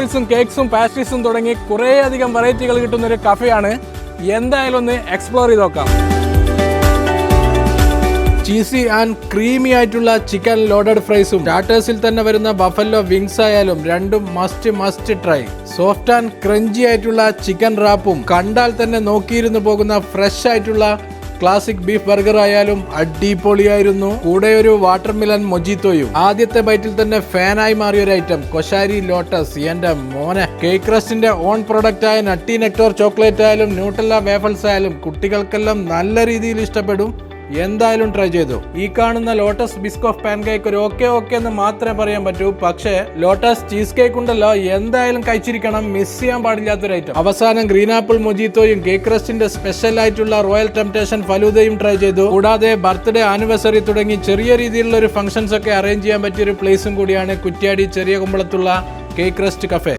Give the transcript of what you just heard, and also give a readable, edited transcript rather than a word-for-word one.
കേക്ക്സും പാസ്ട്രീസും തുടങ്ങി കുറേ അധികം വെറൈറ്റികൾ കിട്ടുന്ന ഒരു കഫേയാണ്. എന്തായാലും ഒന്ന് എക്സ്പ്ലോർ ചെയ്ത് നോക്കാം. ചീസി ആൻഡ് ക്രീമി ആയിട്ടുള്ള ചിക്കൻ ലോഡഡ് ഫ്രൈസും സ്റ്റാർട്ടേഴ്സിൽ തന്നെ വരുന്ന ബഫല്ലോ വിങ്സ് ആയാലും രണ്ടും must try. Soft and crunchy ആയിട്ടുള്ള ചിക്കൻ റാപ്പും കണ്ടാൽ തന്നെ നോക്കിയിരുന്നു പോകുന്ന ഫ്രഷ് ആയിട്ടുള്ള ക്ലാസിക് ബീഫ് ബർഗർ ആയാലും അടിപൊളിയായിരുന്നു. കൂടെ ഒരു വാട്ടർ മിലൻ മൊജിത്തോയും. ആദ്യത്തെ ബൈറ്റിൽ തന്നെ ഫാനായി മാറിയ ഒരു ഐറ്റം കൊശാരി ലോട്ടസ്. എന്റെ മോനെ, കേക്ക് റസ്റ്റിന്റെ ഓൺ പ്രൊഡക്റ്റ് ആയ നട്ടി നെക്ടോർ ചോക്ലേറ്റ് ആയാലും ന്യൂട്ടെല്ല വേഫൽസ് ആയാലും കുട്ടികൾക്കെല്ലാം നല്ല രീതിയിൽ ഇഷ്ടപ്പെടും. എന്തായാലും ട്രൈ ചെയ്തു. ഈ കാണുന്ന ലോട്ടസ് ബിസ്കോഫ് പാൻ കേക്ക് ഒരു ഓക്കെ എന്ന് മാത്രമേ പറയാൻ പറ്റൂ. പക്ഷേ ലോട്ടസ് ചീസ് കേക്ക് ഉണ്ടല്ലോ, എന്തായാലും കഴിച്ചിരിക്കണം, മിസ് ചെയ്യാൻ പാടില്ലാത്തൊരു ഐറ്റം. അവസാനം ഗ്രീൻ ആപ്പിൾ മൊജിത്തോയും കേക്ക് റസ്റ്റിന്റെ സ്പെഷ്യൽ ആയിട്ടുള്ള റോയൽ ടെംപ്ടേഷൻ ഫലൂദയും ട്രൈ ചെയ്തു. കൂടാതെ ബർത്ത്ഡേ ആനിവേഴ്സറി തുടങ്ങി ചെറിയ രീതിയിലുള്ള ഒരു ഫംഗ്ഷൻസ് ഒക്കെ അറേഞ്ച് ചെയ്യാൻ പറ്റിയ ഒരു പ്ലേസും കൂടിയാണ് കുറ്റ്യാടി ചെറിയ കുമ്പളത്തുള്ള കേക്ക് റസ്റ്റ് കഫേ.